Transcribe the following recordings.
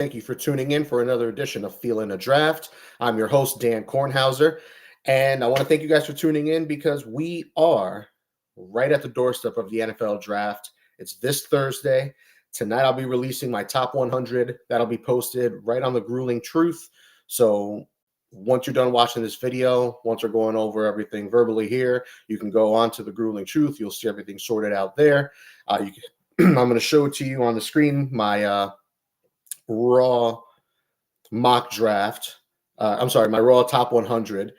Thank you for tuning in for another edition of Feeling a Draft. I'm your host, Dan Kornhauser, and I want to thank you guys for tuning in because we are right at the doorstep of the NFL draft. It's this Thursday. Tonight, I'll be releasing my top 100. That'll be posted right on the Grueling Truth. So once you're done watching this video, once we're going over everything verbally here, you can go on to the Grueling Truth. You'll see everything sorted out there. I'm going to show it to you on the screen, my raw mock draft. My raw top 100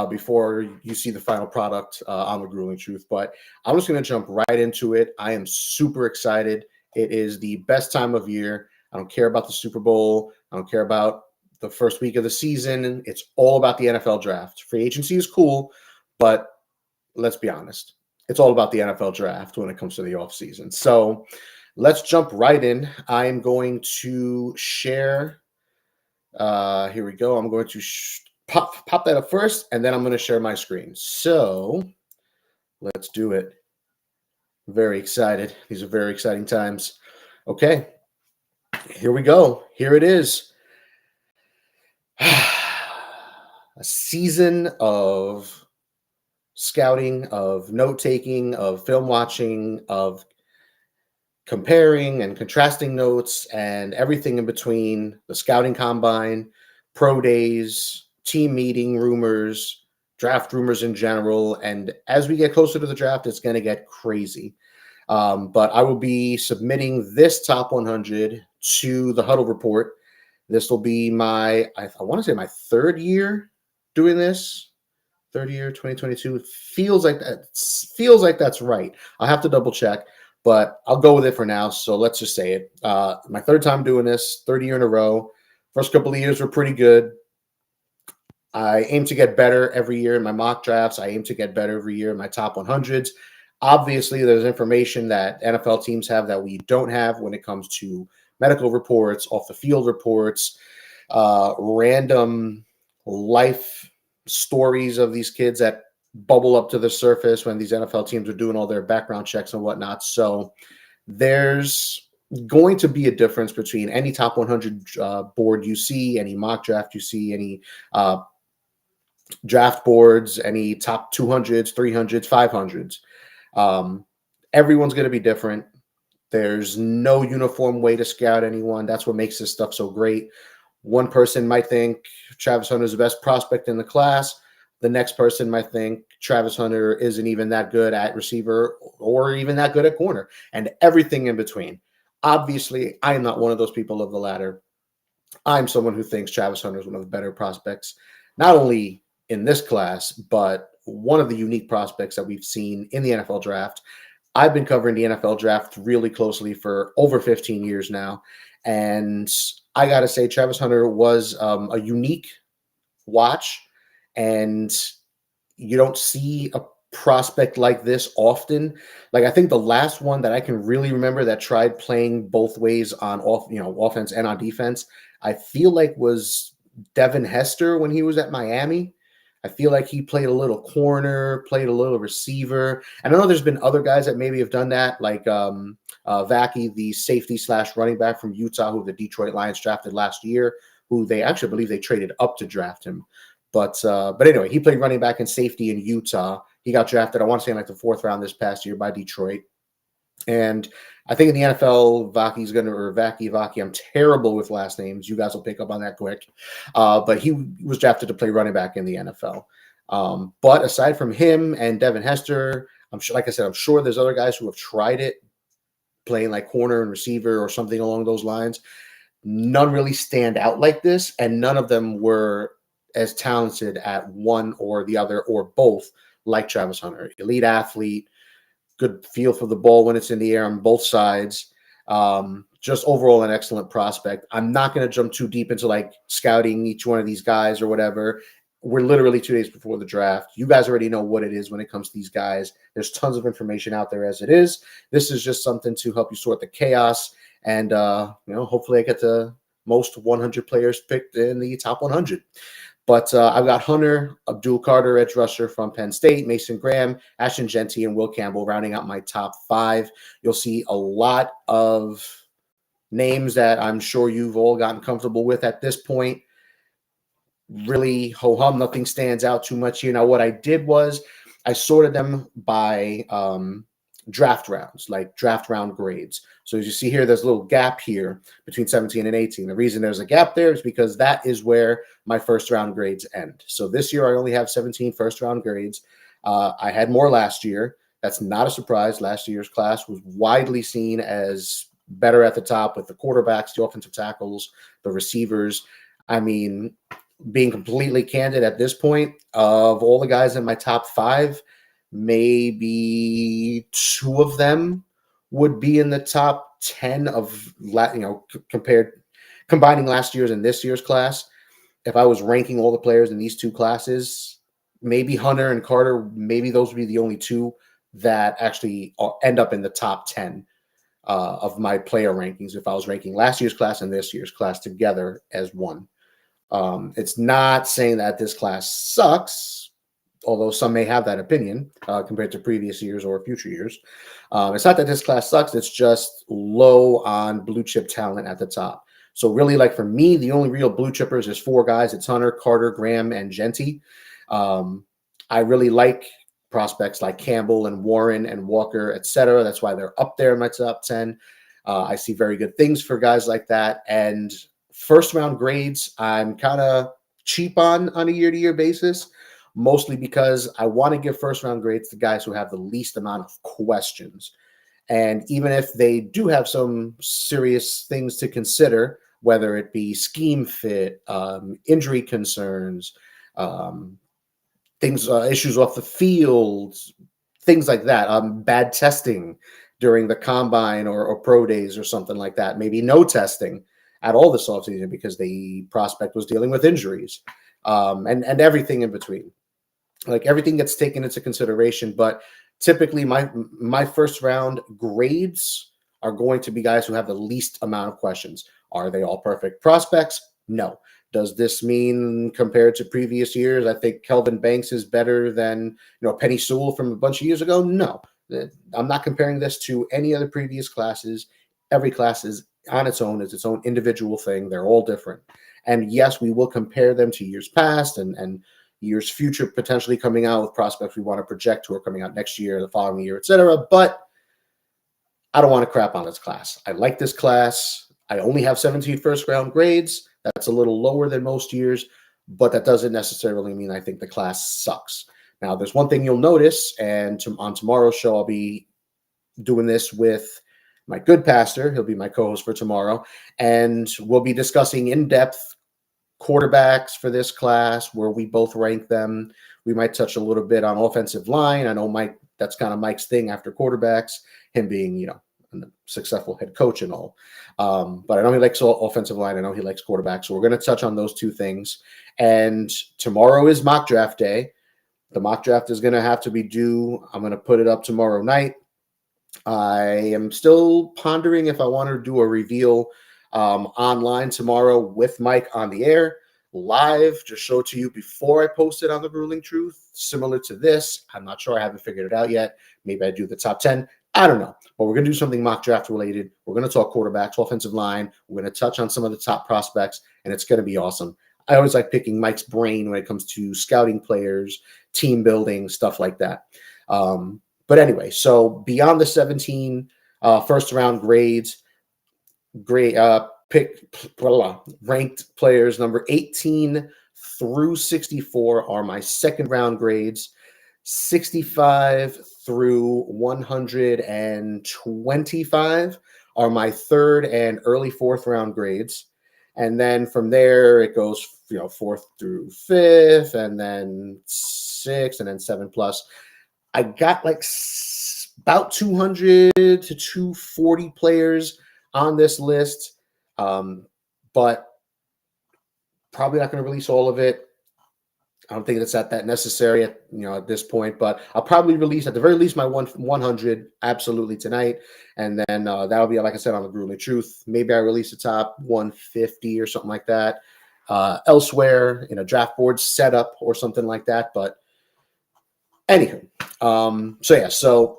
before you see the final product on the Grueling Truth. But I'm just going to jump right into it. I am super excited. It is the best time of year. I don't care about the Super Bowl. I don't care about the first week of the season. It's all about the NFL draft. Free agency is cool, but let's be honest. It's all about the NFL draft when it comes to the offseason. So let's jump right in. I'm going to share. Here we go. I'm going to pop that up first, and then I'm going to share my screen. So let's do it. Very excited. These are very exciting times. Okay, here we go. Here it is. A season of scouting, of note-taking, of film watching, of comparing and contrasting notes and everything in between, the scouting combine, pro days, team meeting rumors, draft rumors in general. And as we get closer to the draft, it's going to get crazy. But I will be submitting this top 100 to the Huddle Report. This will be I want to say my third year doing this. Third year, 2022. It feels like that's right. I'll have to double check, but I'll go with it for now. So let's just say it. My third time doing this, third year in a row. First couple of years were pretty good. I aim to get better every year in my mock drafts. I aim to get better every year in my top 100s. Obviously, there's information that NFL teams have that we don't have when it comes to medical reports, off the field reports, random life stories of these kids that bubble up to the surface when these NFL teams are doing all their background checks and whatnot. So there's going to be a difference between any top 100 board you see, any mock draft you see, any draft boards, any top 200s, 300s, 500s. Everyone's going to be different. There's no uniform way to scout anyone. That's what makes this stuff so great. One person might think Travis Hunter is the best prospect in the class. The next person might think Travis Hunter isn't even that good at receiver or even that good at corner, and everything in between. Obviously, I am not one of those people of the latter. I'm someone who thinks Travis Hunter is one of the better prospects, not only in this class, but one of the unique prospects that we've seen in the NFL draft. I've been covering the NFL draft really closely for over 15 years now, and I got to say, Travis Hunter was a unique watch, and you don't see a prospect like this often. Like, I think the last one that I can really remember that tried playing both ways on offense and on defense, I feel like was Devin Hester when he was at Miami. I feel like he played a little corner, played a little receiver. And I know there's been other guys that maybe have done that, like Vacchi, the safety / running back from Utah, who the Detroit Lions drafted last year, who they actually believe they traded up to draft him. But anyway, he played running back and safety in Utah. He got drafted, I want to say, in like the 4th round this past year by Detroit. And I think in the NFL, Vacchi, I'm terrible with last names. You guys will pick up on that quick. But he was drafted to play running back in the NFL. But aside from him and Devin Hester, I'm sure there's other guys who have tried it, playing like corner and receiver or something along those lines. None really stand out like this, and none of them were as talented at one or the other or both like Travis Hunter. Elite athlete, good feel for the ball when it's in the air on both sides. Just overall an excellent prospect. I'm not going to jump too deep into like scouting each one of these guys or whatever. We're literally 2 days before the draft. You guys already know what it is when it comes to these guys. There's tons of information out there as it is. This is just something to help you sort the chaos. And, hopefully I get the most 100 players picked in the top 100. But I've got Hunter, Abdul Carter, edge rusher from Penn State, Mason Graham, Ashton Genty, and Will Campbell rounding out my top 5. You'll see a lot of names that I'm sure you've all gotten comfortable with at this point. Really ho-hum, nothing stands out too much here. Now, what I did was I sorted them by draft rounds, like draft round grades. So as you see here, there's a little gap here between 17 and 18. The reason there's a gap there is because that is where my first round grades end. So this year I only have 17 first round grades. I had more last year. That's not a surprise. Last year's class was widely seen as better at the top with the quarterbacks, the offensive tackles, the receivers. I mean, being completely candid at this point, of all the guys in my top 5, maybe 2 of them would be in the top 10 of, combining last year's and this year's class. If I was ranking all the players in these 2 classes, maybe Hunter and Carter, maybe those would be the only 2 that actually end up in the top 10 of my player rankings if I was ranking last year's class and this year's class together as one. It's not saying that this class sucks, although some may have that opinion compared to previous years or future years. It's not that this class sucks. It's just low on blue chip talent at the top. So really, like for me, the only real blue chippers is 4 guys. It's Hunter, Carter, Graham, and Genty. I really like prospects like Campbell and Warren and Walker, etc. That's why they're up there in my top 10. I see very good things for guys like that. And first round grades, I'm kind of cheap on a year-to-year basis, mostly because I want to give first round grades to guys who have the least amount of questions. And even if they do have some serious things to consider, whether it be scheme fit, injury concerns, issues off the field, things like that, bad testing during the combine or pro days or something like that, maybe no testing at all this offseason because the prospect was dealing with injuries, and everything in between. Like everything gets taken into consideration, but typically my first round grades are going to be guys who have the least amount of questions. Are they all perfect prospects? No. Does this mean compared to previous years, I think Kelvin Banks is better than Penny Sewell from a bunch of years ago? No. I'm not comparing this to any other previous classes. Every class is on its own, is its own individual thing. They're all different. And yes, we will compare them to years past and years future potentially coming out with prospects we want to project who are coming out next year, the following year, etc. But I don't want to crap on this class. I like this class. I only have 17 first round grades. That's a little lower than most years, but that doesn't necessarily mean I think the class sucks. Now, there's one thing you'll notice, and on tomorrow's show, I'll be doing this with my good pastor. He'll be my co-host for tomorrow, and we'll be discussing in-depth quarterbacks for this class where we both rank them. We might touch a little bit on offensive line. I know Mike, that's kind of Mike's thing after quarterbacks, him being, a successful head coach and all. But I know he likes offensive line. I know he likes quarterbacks. So we're going to touch on those 2 things. And tomorrow is mock draft day. The mock draft is going to have to be due. I'm going to put it up tomorrow night. I am still pondering if I want to do a reveal online tomorrow with Mike on the air, live, just show it to you before I post it on The Grueling Truth, similar to this. I'm not sure. I haven't figured it out yet. Maybe I do the top 10. I don't know. But we're going to do something mock draft related. We're going to talk quarterbacks, offensive line. We're going to touch on some of the top prospects, and it's going to be awesome. I always like picking Mike's brain when it comes to scouting players, team building, stuff like that. But anyway, so beyond the 17 first round grades, ranked players number 18 through 64 are my second round grades. 65 through 125 are my third and early fourth round grades. And then from there, it goes, fourth through fifth, and then 6, and then 7+. I got like about 200 to 240 players on this list, but probably not going to release all of it. I don't think it's that necessary at this point, but I'll probably release at the very least my 100 absolutely tonight, and then that'll be, like I said, on The Grueling Truth. Maybe I release the top 150 or something like that elsewhere in a draft board setup or something like that. But anywho, so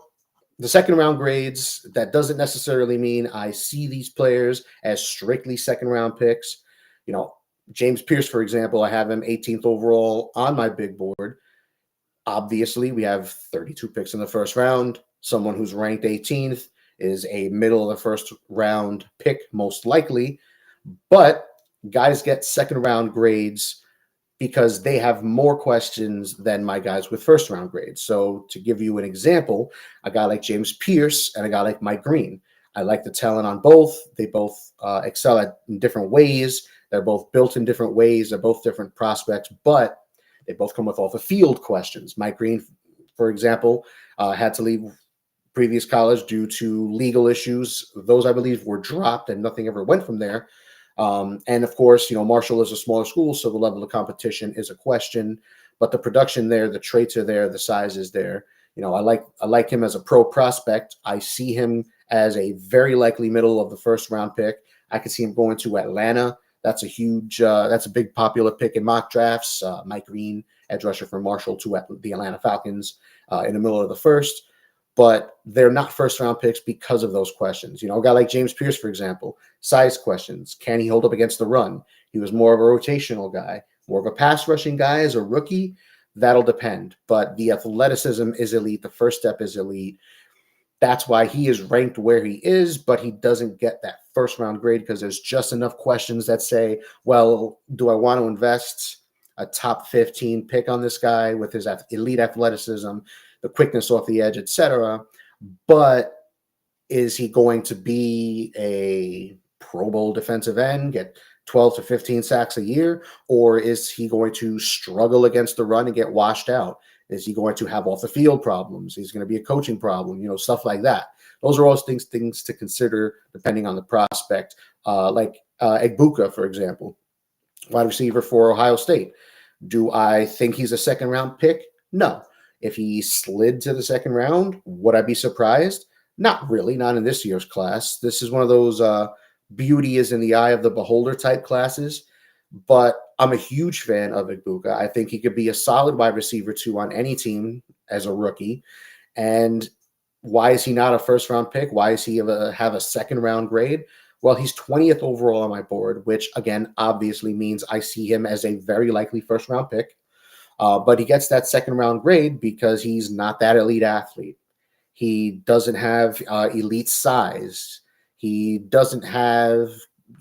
the second round grades, that doesn't necessarily mean I see these players as strictly second round picks. You know, James Pierce, for example, I have him 18th overall on my big board. Obviously, we have 32 picks in the first round. Someone who's ranked 18th is a middle of the first round pick, most likely. But guys get second round grades because they have more questions than my guys with first round grades. So to give you an example, a guy like James Pierce and a guy like Mike Green, I like the talent on both. They both excel in different ways. They're both built in different ways. They're both different prospects, but they both come with all the field questions. Mike Green, for example, had to leave previous college due to legal issues. Those, I believe, were dropped and nothing ever went from there. And of course, Marshall is a smaller school, so the level of competition is a question, but the production there, the traits are there, the size is there. I like him as a pro prospect. I see him as a very likely middle of the first round pick. I could see him going to Atlanta. That's a big popular pick in mock drafts. Mike Green, edge rusher for Marshall, to the Atlanta Falcons in the middle of the first. But they're not first round picks because of those questions. A guy like James Pierce, for example, size questions. Can he hold up against the run? He was more of a rotational guy, more of a pass rushing guy as a rookie. That'll depend. But the athleticism is elite. The first step is elite. That's why he is ranked where he is, but he doesn't get that first round grade because there's just enough questions that say, well, do I want to invest a top 15 pick on this guy with his elite athleticism, the quickness off the edge, etc.? But is he going to be a Pro Bowl defensive end, get 12 to 15 sacks a year, or is he going to struggle against the run and get washed out? Is he going to have off the field problems? He's going to be a coaching problem, stuff like that. Those are all things to consider depending on the prospect. Like Egbuka, for example, wide receiver for Ohio State. Do I think he's a second round pick? No. If he slid to the second round, would I be surprised? Not really, not in this year's class. This is one of those beauty is in the eye of the beholder type classes. But I'm a huge fan of Egbuka. I think he could be a solid wide receiver too on any team as a rookie. And why is he not a first round pick? Why does he have a second round grade? Well, he's 20th overall on my board, which again, obviously means I see him as a very likely first round pick. But he gets that second round grade because he's not that elite athlete. He doesn't have elite size. He doesn't have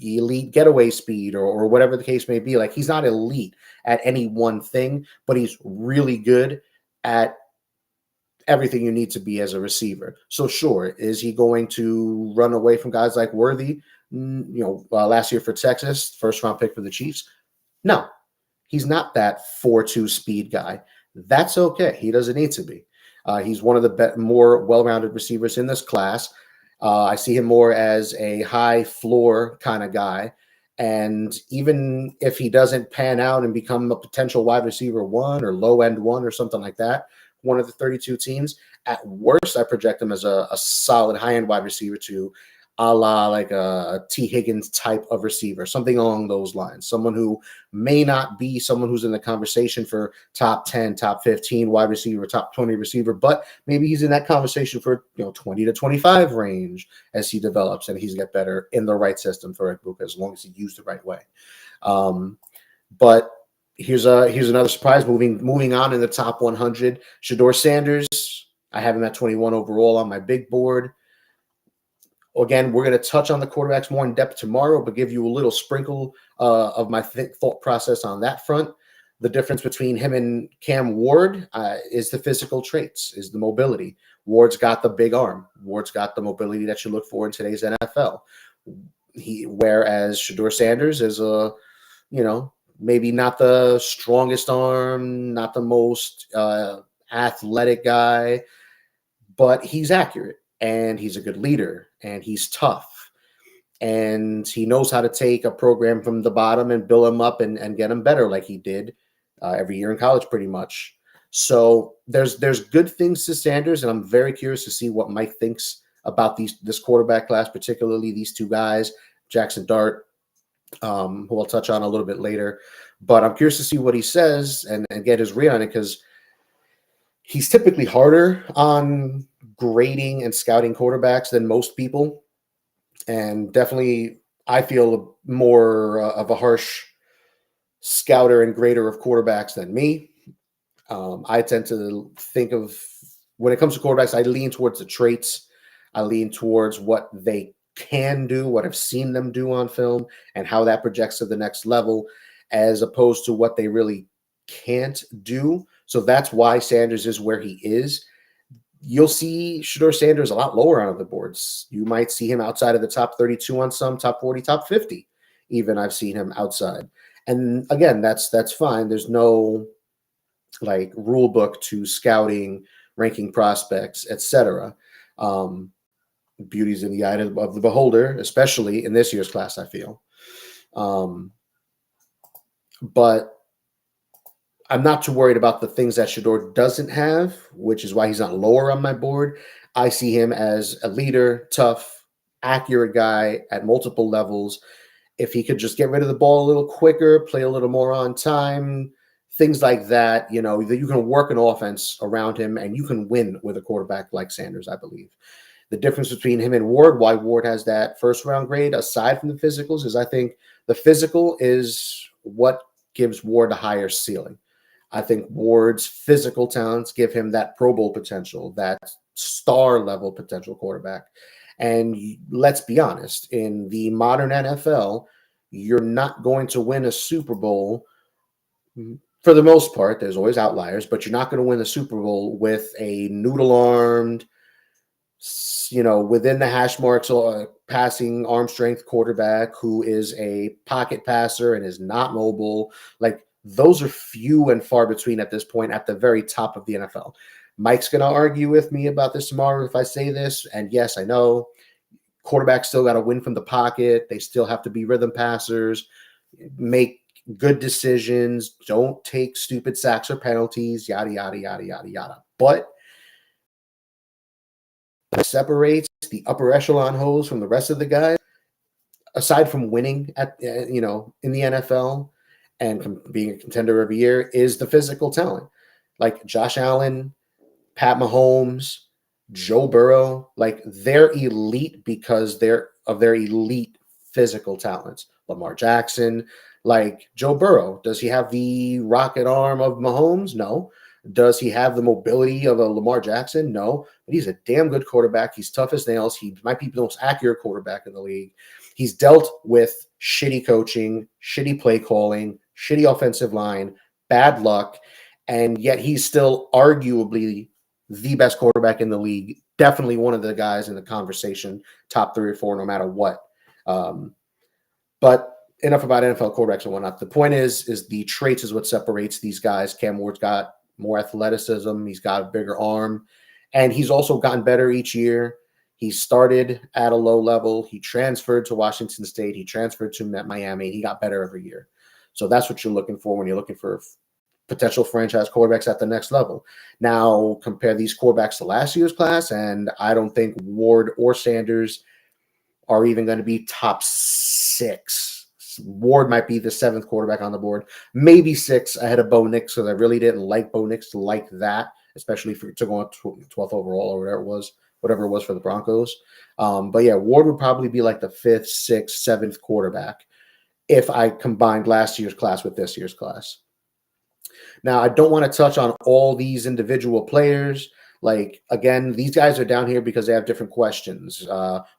elite getaway speed or whatever the case may be. Like, he's not elite at any one thing, but he's really good at everything you need to be as a receiver. So sure, is he going to run away from guys like Worthy? Last year for Texas, first round pick for the Chiefs? No, he's not that 4.2 speed guy. That's okay. He doesn't need to be. He's one of the more well-rounded receivers in this class. I see him more as a high floor kind of guy. And even if he doesn't pan out and become a potential wide receiver 1 or low end 1 or something like that, one of the 32 teams, at worst, I project him as a solid high end wide receiver 2, a la like a T. Higgins type of receiver, something along those lines. Someone who may not be someone who's in the conversation for top 10, top 15 wide receiver, top 20 receiver, but maybe he's in that conversation for 20 to 25 range as he develops and he's get better in the right system for Egbuka, as long as he used the right way. But here's another surprise. Moving on in the top 100, Shedeur Sanders. I have him at 21 overall on my big board. Again, we're going to touch on the quarterbacks more in depth tomorrow, but give you a little sprinkle of my thought process on that front. The difference between him and Cam Ward is the physical traits, is the mobility. Ward's got the big arm. Ward's got the mobility that you look for in today's NFL. Whereas Shedeur Sanders is maybe not the strongest arm, not the most athletic guy, but he's accurate. And he's a good leader, and he's tough, and he knows how to take a program from the bottom and build them up and get them better, like he did every year in college, pretty much. So there's good things to Sanders, and I'm very curious to see what Mike thinks about this quarterback class, particularly these two guys, Jackson Dart, who I'll touch on a little bit later. But I'm curious to see what he says and get his read on it, because he's typically harder on grading and scouting quarterbacks than most people. And definitely, I feel more of a harsh scouter and grader of quarterbacks than me. I tend to think of, when it comes to quarterbacks, I lean towards the traits. I lean towards what they can do, what I've seen them do on film, and how that projects to the next level, as opposed to what they really can't do. So that's why Sanders is where he is. You'll see Shedeur Sanders a lot lower on the boards. You might see him outside of the top 32 on some, top 40, top 50. Even I've seen him outside. And again, that's fine. There's no like rule book to scouting, ranking prospects, etc. Beauty's in the eye of the beholder, especially in this year's class, I feel. But I'm not too worried about the things that Shedeur doesn't have, which is why he's not lower on my board. I see him as a leader, tough, accurate guy at multiple levels. If he could just get rid of the ball a little quicker, play a little more on time, things like that, you know, that you can work an offense around him and you can win with a quarterback like Sanders, I believe. The difference between him and Ward, why Ward has that first round grade, aside from the physicals, is I think the physical is what gives Ward a higher ceiling. I think Ward's physical talents give him that Pro Bowl potential, that star level potential quarterback. And let's be honest, in the modern NFL, you're not going to win a Super Bowl for the most part. There's always outliers, but you're not going to win the Super Bowl with a noodle-armed, you know, within the hash marks, passing arm strength quarterback who is a pocket passer and is not mobile. Like, those are few and far between at this point at the very top of the NFL. Mike's going to argue with me about this tomorrow if I say this. And yes, I know quarterbacks still got to win from the pocket. They still have to be rhythm passers, make good decisions, don't take stupid sacks or penalties, yada, yada, yada, yada, yada. But what separates the upper echelon hoes from the rest of the guys, aside from winning at, you know, in the NFL and being a contender every year, is the physical talent. Like Josh Allen, Pat Mahomes, Joe Burrow, like they're elite because they're of their elite physical talents. Lamar Jackson, like Joe Burrow, does he have the rocket arm of Mahomes? No. Does he have the mobility of a Lamar Jackson? No. But he's a damn good quarterback. He's tough as nails. He might be the most accurate quarterback in the league. He's dealt with shitty coaching, shitty play calling, shitty offensive line, bad luck, and yet he's still arguably the best quarterback in the league. Definitely one of the guys in the conversation, top 3 or 4, no matter what. But enough about NFL quarterbacks and whatnot. The point is the traits is what separates these guys. Cam Ward's got more athleticism. He's got a bigger arm, and he's also gotten better each year. He started at a low level. He transferred to Washington State. He transferred to Miami. He got better every year. So that's what you're looking for when you're looking for potential franchise quarterbacks at the next level. Now, compare these quarterbacks to last year's class, and I don't think Ward or Sanders are even going to be top 6. Ward might be the 7th quarterback on the board, maybe 6 ahead of Bo Nix, because I really didn't like Bo Nix like that, especially to go on 12th overall or whatever it was for the Broncos. But yeah, Ward would probably be like the 5th, 6th, 7th quarterback if I combined last year's class with this year's class. Now, I don't want to touch on all these individual players. Like, again, these guys are down here because they have different questions,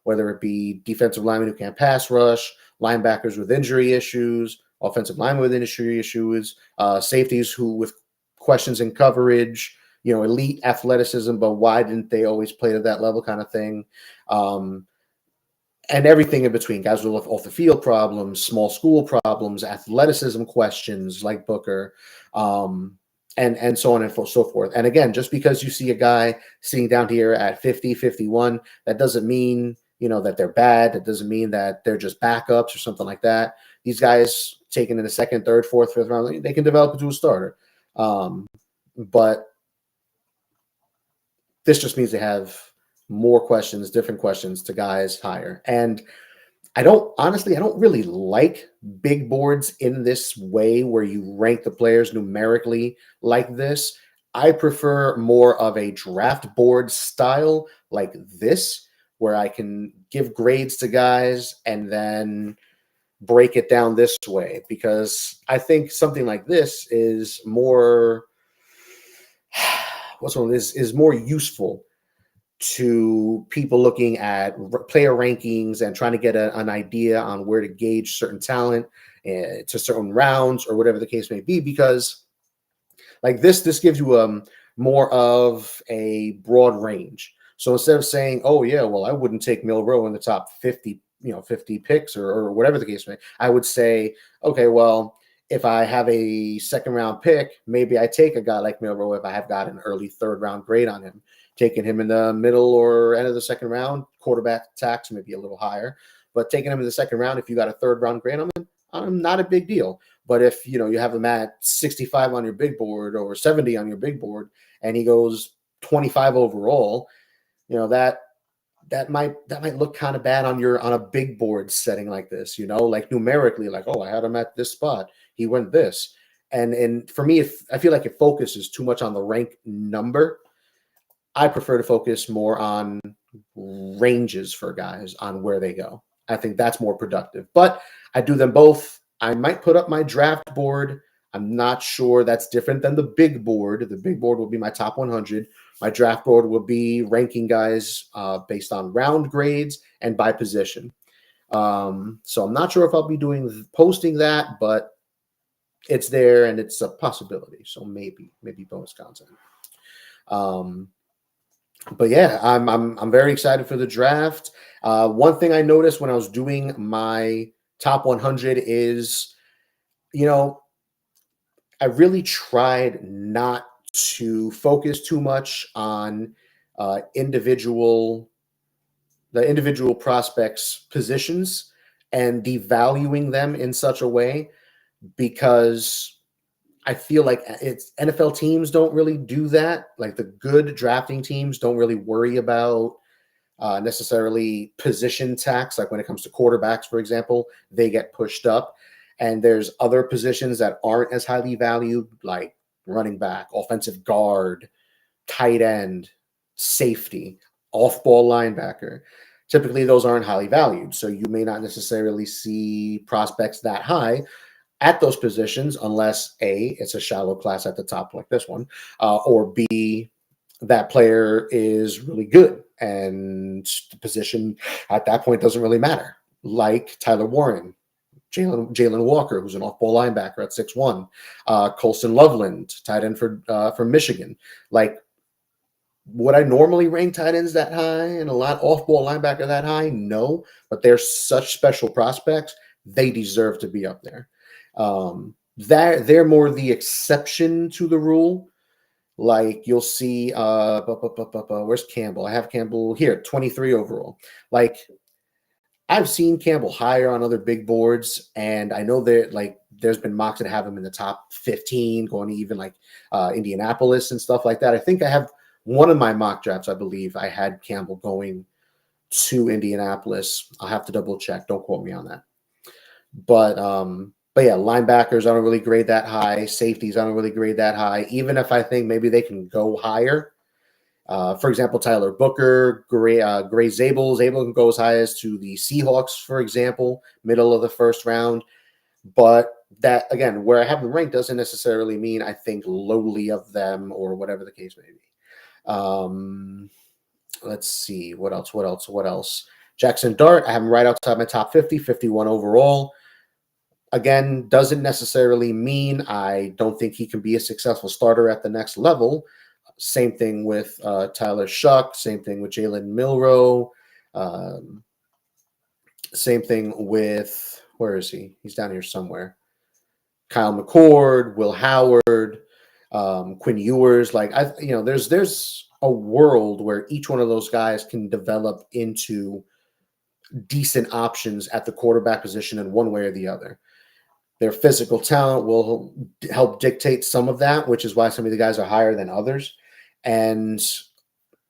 whether it be defensive linemen who can't pass rush, linebackers with injury issues, offensive linemen with injury issues, safeties who with questions in coverage, you know, elite athleticism, but why didn't they always play to that level kind of thing. And everything in between, guys with off the field problems, small school problems, athleticism questions like Booker, and so on and so forth. And again, just because you see a guy sitting down here at 50, 51, that doesn't mean, you know, that they're bad. That doesn't mean that they're just backups or something like that. These guys taken in the 2nd, 3rd, 4th, 5th round, they can develop into a starter. But this just means they have more questions, different questions to guys higher. And I don't really like big boards in this way where you rank the players numerically like this. I prefer more of a draft board style like this, where I can give grades to guys and then break it down this way, because I think something like this is more is more useful to people looking at player rankings and trying to get an idea on where to gauge certain talent to certain rounds or whatever the case may be, because like this gives you more of a broad range. So instead of saying, oh yeah, well, I wouldn't take Milroe in the top 50, 50 picks or whatever the case may be, I would say, okay, well, if I have a second round pick, maybe I take a guy like Milroe if I have got an early third round grade on him. Taking him in the middle or end of the second round, quarterback tax maybe a little higher, but taking him in the second round, if you got a third round grade on him, not a big deal. But if you have him at 65 on your big board or 70 on your big board, and he goes 25 overall, that might look kind of bad on a big board setting like this. Like numerically, like, oh, I had him at this spot, he went this, and for me, if I feel like it focuses too much on the rank number, I prefer to focus more on ranges for guys on where they go. I think that's more productive. But I do them both. I might put up my draft board. I'm not sure that's different than the big board. The big board will be my top 100. My draft board will be ranking guys based on round grades and by position. So I'm not sure if I'll be posting that, but it's there and it's a possibility. So maybe bonus content. But yeah, I'm very excited for the draft. One thing I noticed when I was doing my top 100 is, I really tried not to focus too much on the individual prospects' positions and devaluing them in such a way, because I feel like NFL teams don't really do that. Like the good drafting teams don't really worry about necessarily position tax. Like when it comes to quarterbacks, for example, they get pushed up. And there's other positions that aren't as highly valued, like running back, offensive guard, tight end, safety, off-ball linebacker. Typically, those aren't highly valued. So you may not necessarily see prospects that high at those positions, unless A, it's a shallow class at the top like this one, or B, that player is really good and the position at that point doesn't really matter. Like Tyler Warren, Jalen Walker, who's an off-ball linebacker at 6'1", Colson Loveland, tight end for Michigan. Like, would I normally rank tight ends that high and a lot off-ball linebacker that high? No, but they're such special prospects. They deserve to be up there. They're more the exception to the rule. Like you'll see, where's Campbell? I have Campbell here, 23 overall. Like I've seen Campbell higher on other big boards, and I know there's been mocks that have him in the top 15, going to even like Indianapolis and stuff like that. I think I have one of my mock drafts, I believe I had Campbell going to Indianapolis. I'll have to double check. Don't quote me on that. But yeah, linebackers, I don't really grade that high. Safeties, I don't really grade that high, even if I think maybe they can go higher. For example, Tyler Booker, Gray Zabel. Zabel can go as high as to the Seahawks, for example, middle of the first round. But that, again, where I have them ranked doesn't necessarily mean I think lowly of them or whatever the case may be. Let's see. What else? Jackson Dart, I have him right outside my top 50, 51 overall. Again, doesn't necessarily mean I don't think he can be a successful starter at the next level. Same thing with Tyler Shuck. Same thing with Jalen Milroe. Same thing with, where is he? He's down here somewhere. Kyle McCord, Will Howard, Quinn Ewers. Like there's a world where each one of those guys can develop into decent options at the quarterback position in one way or the other. Their physical talent will help dictate some of that, which is why some of the guys are higher than others. And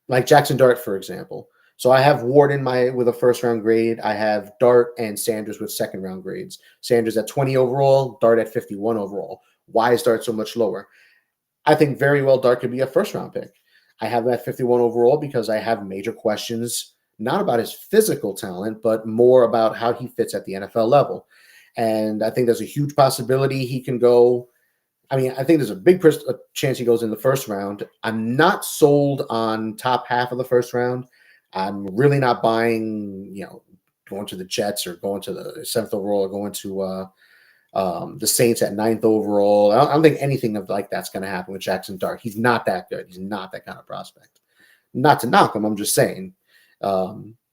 like Jackson Dart, for example. So I have Ward with a first round grade. I have Dart and Sanders with second round grades. Sanders at 20 overall, Dart at 51 overall. Why is Dart so much lower? I think very well Dart could be a first-round pick. I have him at 51 overall because I have major questions, not about his physical talent, but more about how he fits at the NFL level. And I think there's a huge possibility he can go. I mean, I think there's a big chance he goes in the first round. I'm not sold on top half of the first round. I'm really not buying, going to the Jets or going to the 7th overall or going to the Saints at 9th overall. I don't think anything of like that's going to happen with Jackson Dart. He's not that good. He's not that kind of prospect. Not to knock him, I'm just saying.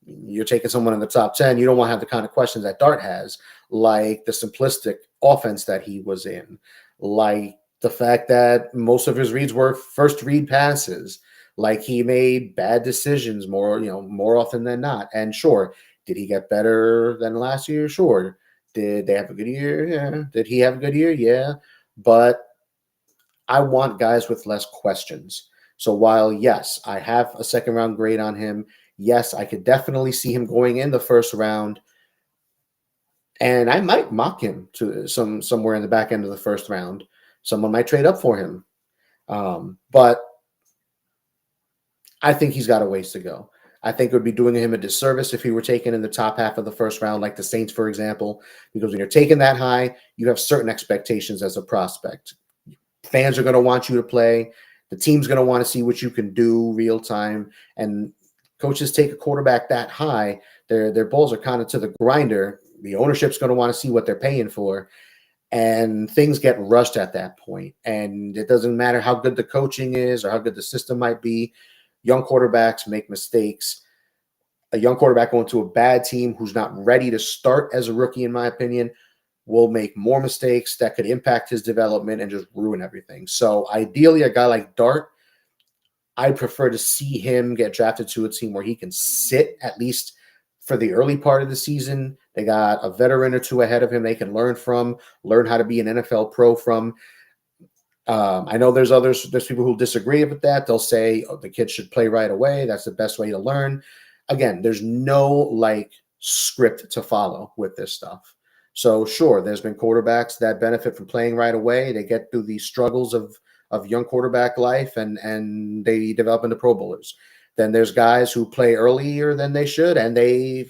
You're taking someone in the top 10. You don't want to have the kind of questions that Dart has, like the simplistic offense that he was in, like the fact that most of his reads were first read passes, like he made bad decisions more often than not. And sure, did he get better than last year? Sure. Did they have a good year? Yeah. Did he have a good year? Yeah. But I want guys with less questions. So while, yes, I have a second round grade on him, yes, I could definitely see him going in the first round. And I might mock him to somewhere in the back end of the first round. Someone might trade up for him. But I think he's got a ways to go. I think it would be doing him a disservice if he were taken in the top half of the first round, like the Saints, for example, because when you're taken that high, you have certain expectations as a prospect. Fans are going to want you to play. The team's going to want to see what you can do real time. And coaches take a quarterback that high, their balls are kind of to the grinder. The ownership's going to want to see what they're paying for. And things get rushed at that point. And it doesn't matter how good the coaching is or how good the system might be. Young quarterbacks make mistakes. A young quarterback going to a bad team who's not ready to start as a rookie, in my opinion, will make more mistakes that could impact his development and just ruin everything. So ideally, a guy like Dart, I prefer to see him get drafted to a team where he can sit at least for the early part of the season. They got a veteran or two ahead of him they can learn from, learn how to be an NFL pro from. I know there's people who disagree with that. They'll say, the kid should play right away. That's the best way to learn. Again, there's no script to follow with this stuff. So sure, there's been quarterbacks that benefit from playing right away. They get through the struggles of young quarterback life and they develop into Pro Bowlers. Then there's guys who play earlier than they should and they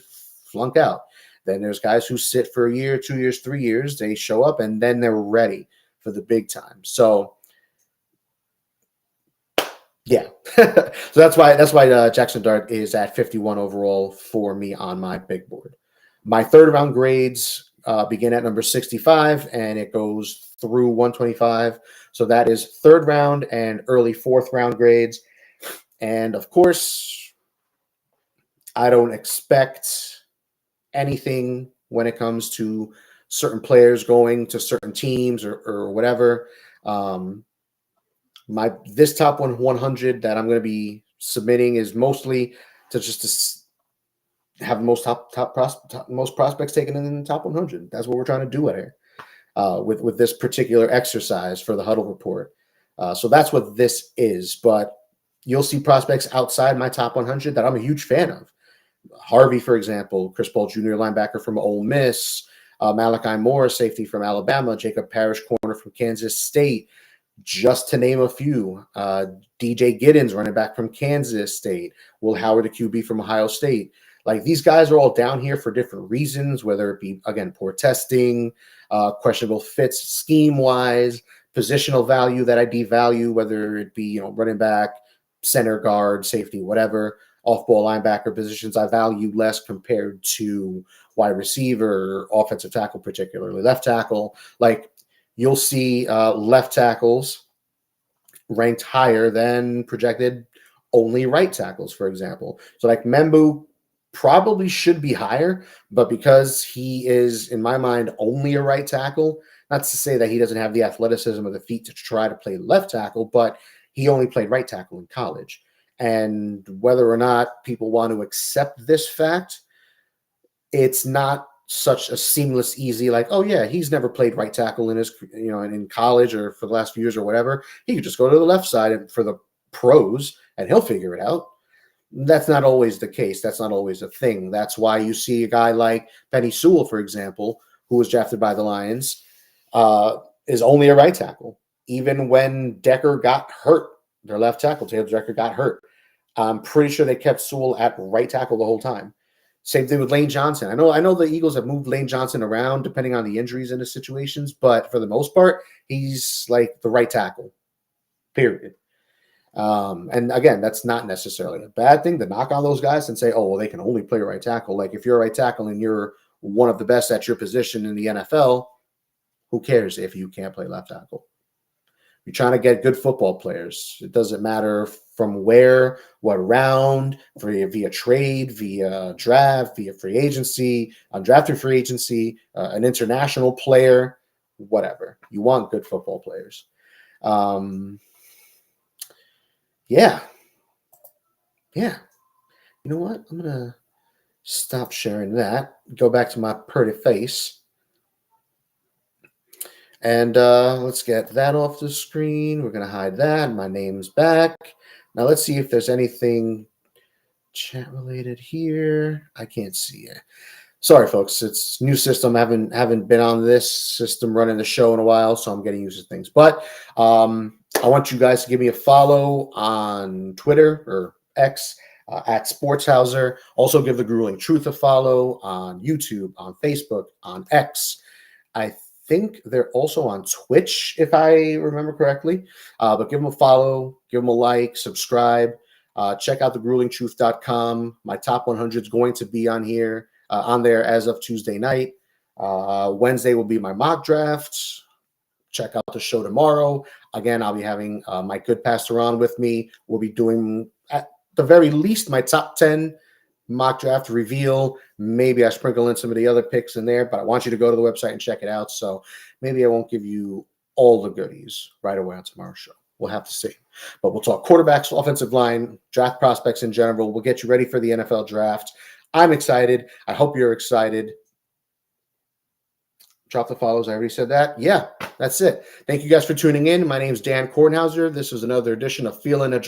flunk out. Then there's guys who sit for a year, 2 years, 3 years. They show up and then they're ready for the big time. So yeah, so that's why Jackson Dart is at 51 overall for me on my big board. My third round grades begin at number 65 and it goes through 125. So that is third round and early fourth round grades. And of course, I don't expect anything when it comes to certain players going to certain teams or whatever. This top 100 that I'm going to be submitting is mostly to have most most prospects taken in the top 100. That's what we're trying to do here with this particular exercise for the Huddle Report. So that's what this is. But you'll see prospects outside my top 100 that I'm a huge fan of. Harvey, for example, Chris Paul Jr., linebacker from Ole Miss, Malachi Moore, safety from Alabama, Jacob Parrish, corner from Kansas State, just to name a few. DJ Giddens, running back from Kansas State, Will Howard, the QB from Ohio State. Like, these guys are all down here for different reasons, whether it be, again, poor testing, questionable fits scheme-wise, positional value that I devalue, whether it be, running back, center, guard, safety, whatever. Off-ball linebacker positions I value less compared to wide receiver, offensive tackle, particularly left tackle. Like, you'll see left tackles ranked higher than projected only right tackles, for example. So like Membu probably should be higher, but because he is, in my mind, only a right tackle, not to say that he doesn't have the athleticism or the feet to try to play left tackle, but he only played right tackle in college. And whether or not people want to accept this fact, it's not such a seamless, easy, like, oh yeah, he's never played right tackle in his, in college or for the last few years or whatever. He could just go to the left side and for the pros and he'll figure it out. That's not always the case. That's not always a thing. That's why you see a guy like Penny Sewell, for example, who was drafted by the Lions, is only a right tackle. even when Decker got hurt, their left tackle, Taylor Decker, got hurt. I'm pretty sure they kept Sewell at right tackle the whole time. Same thing with Lane Johnson. I know the Eagles have moved Lane Johnson around depending on the injuries and the situations, but for the most part, he's like the right tackle, period. And again, that's not necessarily a bad thing to knock on those guys and say, oh, well, they can only play right tackle. Like if you're a right tackle and you're one of the best at your position in the NFL, who cares if you can't play left tackle? You're trying to get good football players. It doesn't matter from where, what round, via trade, via draft, via free agency, undrafted free agency, an international player, whatever. You want good football players. Yeah. You know what? I'm going to stop sharing that. Go back to my pretty face. And let's get that off the screen. We're going to hide that. My name's back. Now let's see if there's anything chat related here. I can't see it. Sorry, folks. It's new system. I haven't been on this system running the show in a while, so I'm getting used to things. But I want you guys to give me a follow on Twitter or X at Sportshauser. Also give the Grueling Truth a follow on YouTube, on Facebook, on X. I think they're also on Twitch, if I remember correctly. But give them a follow, give them a like, subscribe. Check out thegruelingtruth.com. My top 100 is going to be on here, on there as of Tuesday night. Wednesday will be my mock draft. Check out the show tomorrow. Again, I'll be having my good pastor on with me. We'll be doing, at the very least, my top 10 mock draft reveal. Maybe I sprinkle in some of the other picks in there, but I want you to go to the website and check it out. So maybe I won't give you all the goodies right away on tomorrow's show. We'll have to see. But we'll talk quarterbacks, offensive line, draft prospects in general. We'll get you ready for the NFL draft. I'm excited. I hope you're excited. Drop the follows. I already said that. Yeah, that's it. Thank you guys for tuning in. My name is Dan Kornhauser. This is another edition of Feeling a Draft.